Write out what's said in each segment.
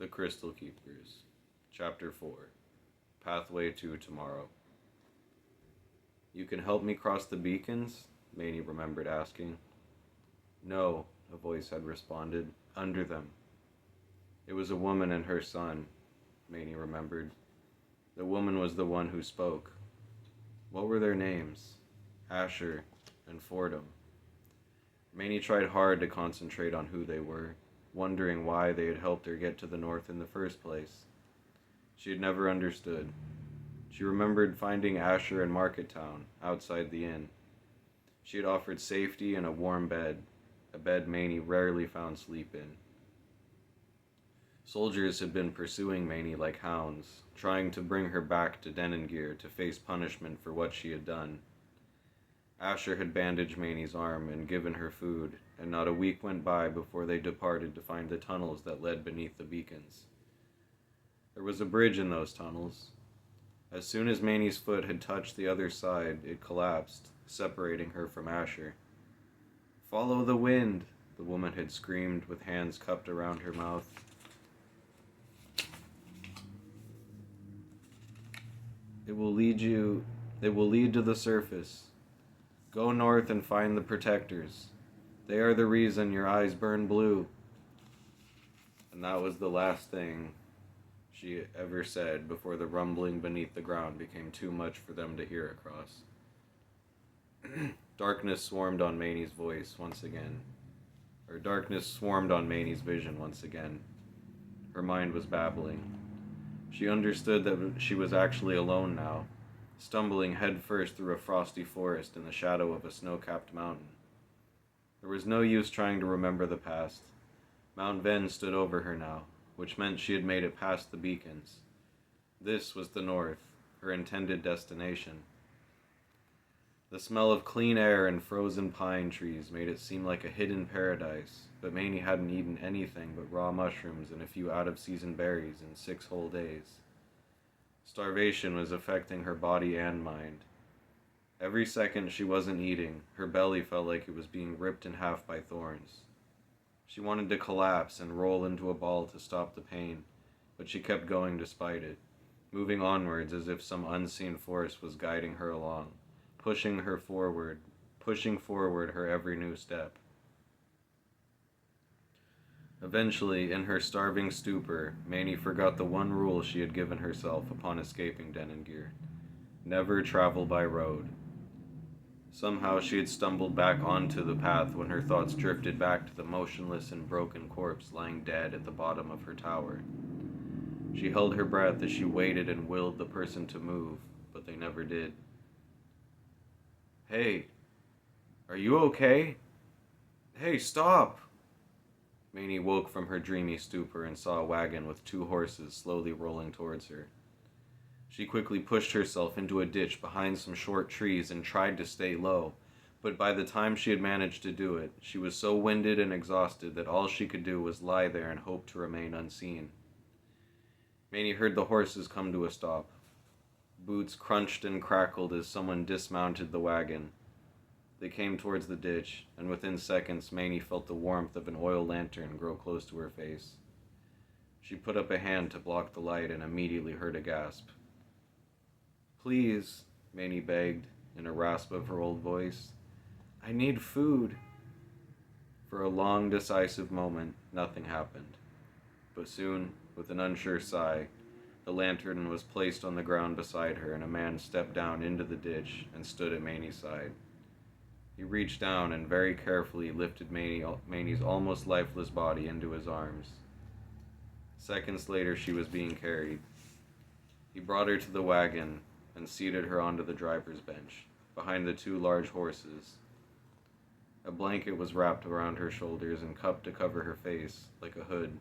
The Crystal Keepers. Chapter 4. Pathway to Tomorrow. You can help me cross the beacons? Maney remembered asking. No, a voice had responded. Under them. It was a woman and her son, Maney remembered. The woman was the one who spoke. What were their names? Asher and Fordham. Maney tried hard to concentrate on who they were, wondering why they had helped her get to the north in the first place. She had never understood. She remembered finding Asher in Markettown, outside the inn. She had offered safety and a warm bed, a bed Maney rarely found sleep in. Soldiers had been pursuing Maney like hounds, trying to bring her back to Deningir to face punishment for what she had done. Asher had bandaged Maney's arm and given her food, and not a week went by before they departed to find the tunnels that led beneath the beacons. There was a bridge in those tunnels. As soon as Maney's foot had touched the other side, it collapsed, separating her from Asher. "Follow the wind," the woman had screamed with hands cupped around her mouth. It will lead to the surface. Go north and find the protectors. They are the reason your eyes burn blue. And that was the last thing she ever said before the rumbling beneath the ground became too much for them to hear across. Darkness swarmed on Maney's voice once again. Darkness swarmed on Maney's vision once again. Her mind was babbling. She understood that she was actually alone now, stumbling headfirst through a frosty forest in the shadow of a snow-capped mountain. There was no use trying to remember the past. Mount Ven stood over her now, which meant she had made it past the beacons. This was the north, her intended destination. The smell of clean air and frozen pine trees made it seem like a hidden paradise, but Maney hadn't eaten anything but raw mushrooms and a few out-of-season berries in 6 whole days. Starvation was affecting her body and mind. Every second she wasn't eating, her belly felt like it was being ripped in half by thorns. She wanted to collapse and roll into a ball to stop the pain, but she kept going despite it, moving onwards as if some unseen force was guiding her along, pushing forward her every new step. Eventually, in her starving stupor, Maney forgot the one rule she had given herself upon escaping Deningir: never travel by road. Somehow she had stumbled back onto the path when her thoughts drifted back to the motionless and broken corpse lying dead at the bottom of her tower. She held her breath as she waited and willed the person to move, but they never did. "Hey, are you okay? Hey, stop!" Maney woke from her dreamy stupor and saw a wagon with 2 horses slowly rolling towards her. She quickly pushed herself into a ditch behind some short trees and tried to stay low, but by the time she had managed to do it, she was so winded and exhausted that all she could do was lie there and hope to remain unseen. Maney heard the horses come to a stop. Boots crunched and crackled as someone dismounted the wagon. They came towards the ditch, and within seconds Maney felt the warmth of an oil lantern grow close to her face. She put up a hand to block the light and immediately heard a gasp. "Please," Maney begged, in a rasp of her old voice. "I need food." For a long, decisive moment, nothing happened. But soon, with an unsure sigh, the lantern was placed on the ground beside her, and a man stepped down into the ditch and stood at Maney's side. He reached down and very carefully lifted Maney's almost lifeless body into his arms. Seconds later, she was being carried. He brought her to the wagon and seated her onto the driver's bench, behind the 2 large horses. A blanket was wrapped around her shoulders and cupped to cover her face, like a hood.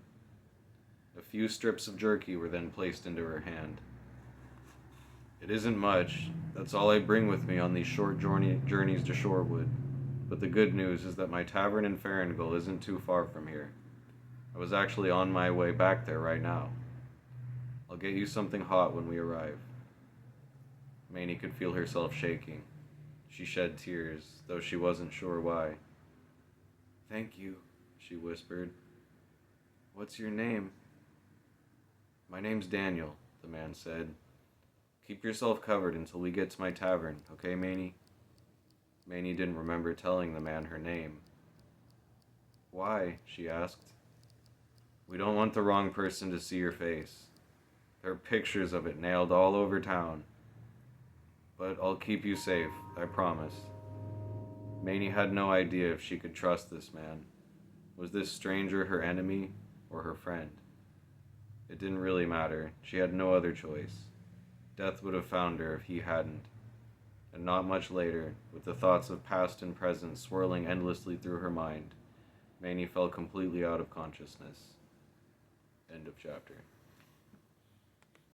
A few strips of jerky were then placed into her hand. "It isn't much. That's all I bring with me on these short journeys to Shorewood. But the good news is that my tavern in Farringall isn't too far from here. I was actually on my way back there right now. I'll get you something hot when we arrive." Maney could feel herself shaking. She shed tears, though she wasn't sure why. "Thank you," she whispered. "What's your name?" My name's Daniel, the man said. Keep yourself covered until we get to my tavern, okay, Maney? Maney didn't remember telling the man her name. Why? She asked. We don't want the wrong person to see your face. There are pictures of it nailed all over town. But I'll keep you safe, I promise. Maney had no idea if she could trust this man. Was this stranger her enemy or her friend? It didn't really matter. She had no other choice. Death would have found her if he hadn't. And not much later, with the thoughts of past and present swirling endlessly through her mind, Maney fell completely out of consciousness. End of chapter.